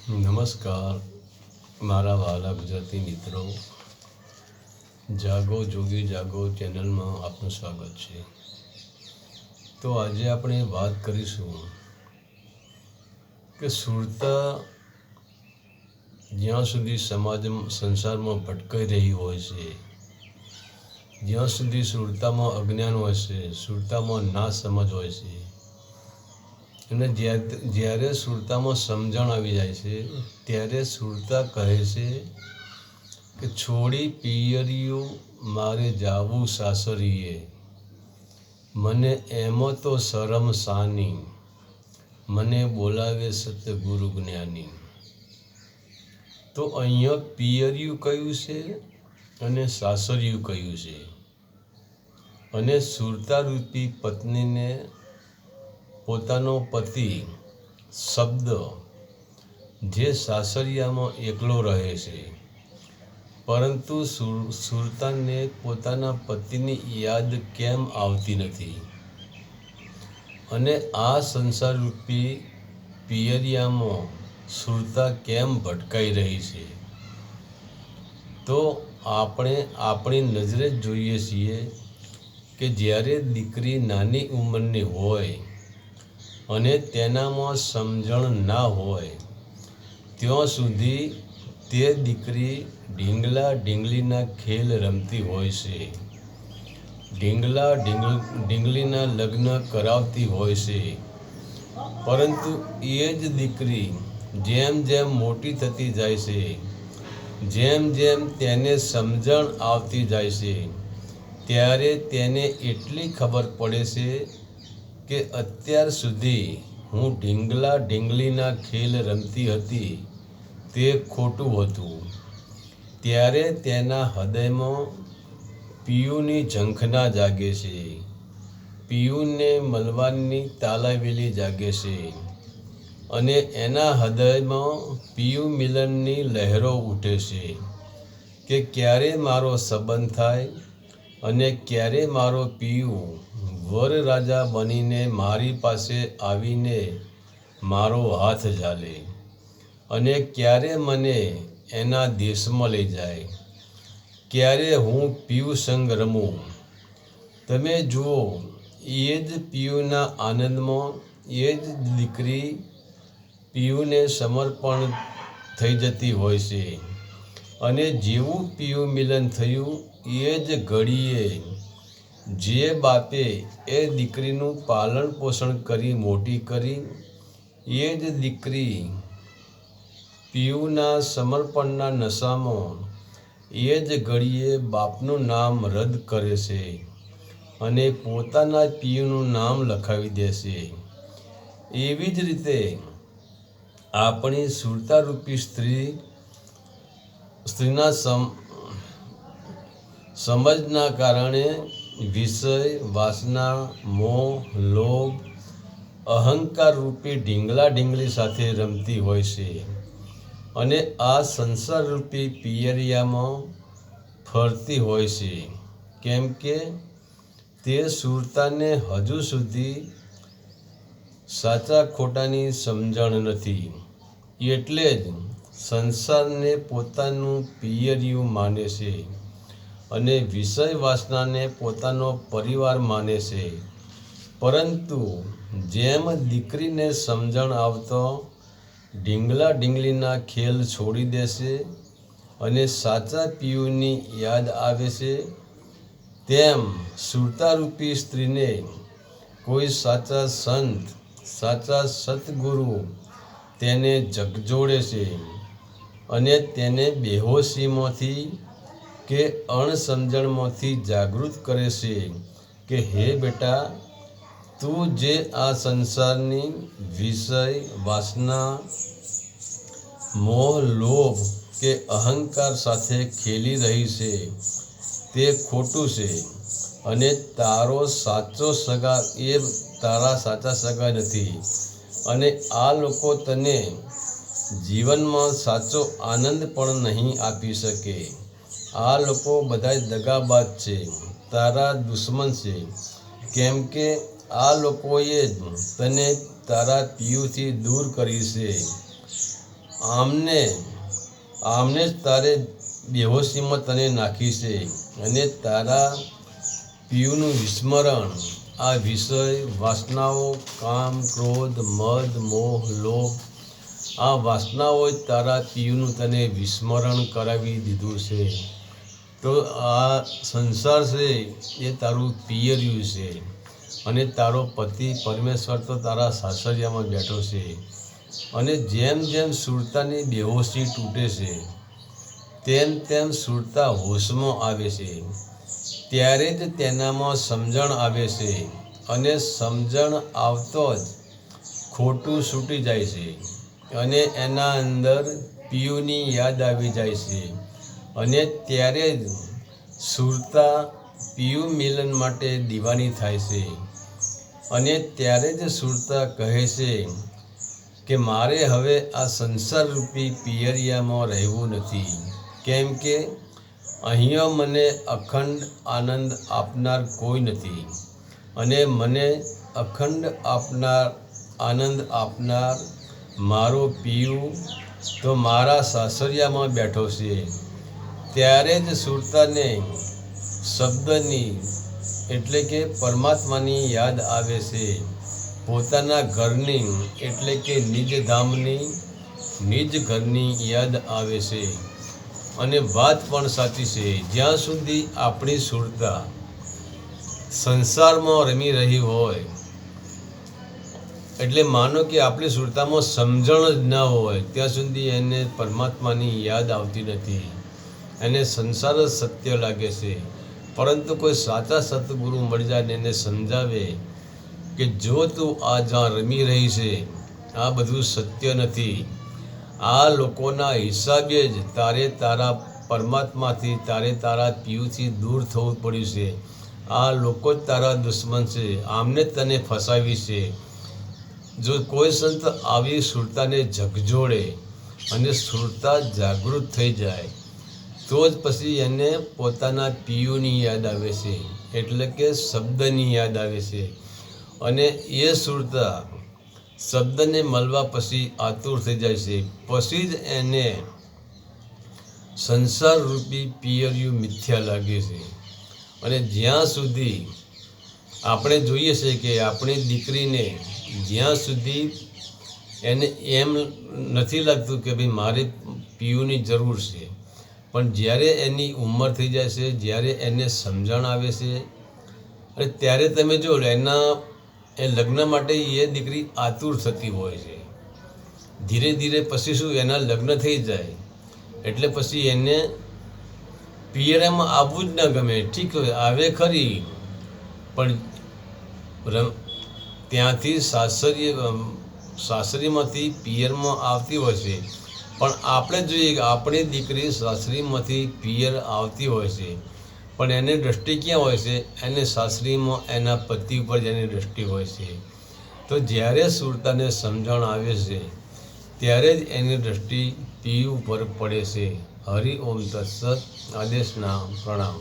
નમસ્કાર મારા વહાલા ગુજરાતી મિત્રો, જાગો જોગી જાગો ચેનલમાં આપનું સ્વાગત છે. તો આજે આપણે વાત કરીશું કે સુરતા જ્યાં સુધી સંસારમાં ભટકાઈ રહી હોય છે, જ્યાં સુધી સુરતામાં અજ્ઞાન હોય છે, સુરતામાં ના સમજ હોય છે, અને જ્યારે સુરતામાં સમજણ આવી જાય છે ત્યારે સુરતા કહે છે કે છોડી પિયરિયું મારે જાવું સાસરીએ, મને એમાં તો શરમ સાની, મને બોલાવે સતગુરુ જ્ઞાની. તો અહીંયા પિયરિયું કયું છે અને સાસરિયું કયું છે, અને સુરતા રૂપી પત્નીને પોતાનો પતિ શબ્દ જે સાસરિયામાં એકલો રહે છે, પરંતુ સુરતાને પોતાના પતિની યાદ કેમ આવતી નથી, અને આ સંસાર રૂપી પિયરિયામાં સુરતા કેમ ભટકાઈ રહી છે. તો આપણે આપણી નજરે જ જોઈએ છીએ કે જ્યારે દીકરી નાની ઉંમરની હોય અને તેનામાં સમજણ ના હોય ત્યાં સુધી તે દીકરી ઢીંગલા ઢીંગલીના ખેલ રમતી હોય છે, ઢીંગલીના લગ્ન કરાવતી હોય છે. પરંતુ એ જ દીકરી જેમ જેમ મોટી થતી જાય છે, જેમ જેમ તેને સમજણ આવતી જાય છે, ત્યારે તેને એટલી ખબર પડે છે કે અત્યાર સુધી હું ઢીંગલા ઢીંગલીના ખેલ રમતી હતી તે ખોટું હતું. ત્યારે તેના હૃદયમાં પિયુની ઝંખના જાગે છે, પિયુને મળવાની તાલાવેલી જાગે છે, અને એના હૃદયમાં પિયુ મિલનની લહેરો ઉઠે છે કે ક્યારે મારો સંબંધ થાય અને ક્યારે મારો પિયુ વરરાજા બનીને મારી પાસે આવીને મારો હાથ ઝાલે, અને ક્યારે મને એના દેશમાં લઈ જાય, ક્યારે હું પિયુ સંગ રમું. તમે જુઓ, એ જ પિયુના આનંદમાં એ જ દીકરી પિયુને સમર્પણ થઈ જતી હોય છે, અને જેવું પિયુ મિલન થયું એ જ ઘડીએ જે બાપે એ દીકરીનું પાલન પોષણ કરી મોટી કરી, એ જ દીકરી પિયુના સમર્પણના નશામાં એ જ ઘડીએ બાપનું નામ રદ કરે છે અને પોતાના પિયુનું નામ લખાવી દે છે. એવી જ રીતે આપણી સુરતારૂપી સ્ત્રીના સમજના કારણે વિષય, વાસના, મોહ, લોભ, અહંકાર રૂપી ઢીંગલા ઢીંગલી સાથે રમતી હોય છે, અને આ સંસાર રૂપી પિયરિયામાં ફરતી હોય છે, કેમ કે તે સુરતાને હજુ સુધી સાચા ખોટાની સમજણ નથી. એટલે જ સંસારને પોતાનું પિયરિયું માને છે અને વિષય વાસનાને પોતાનો પરિવાર માને છે. પરંતુ જેમ દીકરીને સમજણ આવતો ઢીંગલા ઢીંગલીના ખેલ છોડી દેશે અને સાચા પિયુની યાદ આવે છે, તેમ સુરતારૂપી સ્ત્રીને કોઈ સાચા સંત, સાચા સતગુરુ તેને ઝકઝોળે છે અને તેને બેહોશીમાંથી કે અણસમજણમાંથી જાગૃત કરે છે કે હે બેટા, તું જે આ સંસારની વિષય, વાસના, મોહ, લોભ કે અહંકાર સાથે ખેલી રહી છે તે ખોટું છે, અને તારા સાચા સગા નથી, અને આ લોકો તને જીવનમાં સાચો આનંદ પણ નહીં આપી શકે. આ લોકો બધા દગાબાજ છે, તારા દુશ્મન છે, કેમ કે આ લોકોએ જ તને તારા પિયુથી દૂર કરી છે. આમને જ તારે બેહોશીમાં તને નાખી છે, અને તારા પિયુનું વિસ્મરણ, આ વિષય, વાસનાઓ, કામ, ક્રોધ, મદ, મોહ, લોભ, આ વાસનાઓએ તારા પિયુનું તને વિસ્મરણ કરાવી દીધું છે. તો આ સંસાર છે એ તારું પિયર્યું છે, અને તારો પતિ પરમેશ્વર તો તારા સાસરિયામાં બેઠો છે. અને જેમ જેમ સુરતાની બેહોશી તૂટે છે, તેમ તેમ સુરતા હોશમાં આવે છે. ત્યારે જ તેનામાં સમજણ આવે છે, અને સમજણ આવતો જ ખોટું છૂટી જાય છે, અને એના અંદર પિયુની યાદ આવી જાય છે. અને ત્યારે જ સુરતા પિયુ મિલન માટે દીવાની થાય છે. અને ત્યારે જ સુરતા કહે છે કે મારે હવે આ સંસારરૂપી પિયરિયામાં રહેવું નથી, કેમ કે અહીંયા મને અખંડ આનંદ આપનાર કોઈ નથી, અને મને અખંડ આનંદ આપનાર મારો પિયુ તો મારા સાસરિયામાં બેઠો છે. ત્યારે જ સુરતાને શબ્દની એટલે કે પરમાત્માની યાદ આવે છે, પોતાના ઘરની એટલે કે નિજ ઘરની યાદ આવે છે. અને વાત પણ સાચી છે, જ્યાં સુધી આપણી સુરતા સંસારમાં રમી રહી હોય, એટલે માનો કે આપણી સુરતામાં સમજણ જ ના હોય, ત્યાં સુધી એને પરમાત્માની યાદ આવતી નથી. એને સંસાર જ સત્ય લાગે છે. પરંતુ કોઈ સાચા સતગુરુ મળી જાય ને એને સમજાવે કે જો તું આ જ્યાં રમી રહી છે, આ બધું સત્ય નથી. આ લોકોના હિસાબે જ તારે તારા પરમાત્માથી, તારા પિયુથી દૂર થવું પડ્યું છે. આ લોકો જ તારા દુશ્મન છે, આમને તને ફસાવી છે. જો કોઈ સંત આવી સુરતાને ઝકઝોળે અને સુરતા જાગૃત થઈ જાય, તો જ પછી એને પોતાના પિયુની યાદ આવે છે, એટલે કે શબ્દની યાદ આવે છે. અને એ સુરતા શબ્દને મળવા પછી આતુર થઈ જાય છે. પછી જ એને સંસારરૂપી પિયરિયું મિથ્યા લાગે છે. અને જ્યાં સુધી આપણે જોઈએ છે કે આપણી દીકરીને જ્યાં સુધી એને એમ નથી લાગતું કે ભાઈ મારે પિયુની જરૂર છે, પણ જ્યારે એની ઉંમર થઈ જાય છે, જ્યારે એને સમજણ આવે છે, અને ત્યારે તમે જો એ લગ્ન માટે એ દીકરી આતુર થતી હોય છે. ધીરે ધીરે પછી શું એના લગ્ન થઈ જાય એટલે પછી એને પિયરમાં આવવું જ ન ગમે. ઠીક આવે ખરી, પણ ત્યાંથી સાસરીમાંથી પિયરમાં આવતી હોય છે. પણ આપણે જોઈએ કે આપણી દીકરી સાસરીમાંથી પિયર આવતી હોય છે, પણ એની દૃષ્ટિ ક્યાં હોય છે? એને સાસરીમાં એના પતિ ઉપર જ એની દૃષ્ટિ હોય છે. તો જ્યારે સુરતાને સમજણ આવે છે, ત્યારે જ એની દૃષ્ટિ પિયુ ઉપર પડે છે. હરિ ઓમ તત્સત. આદેશના પ્રણામ.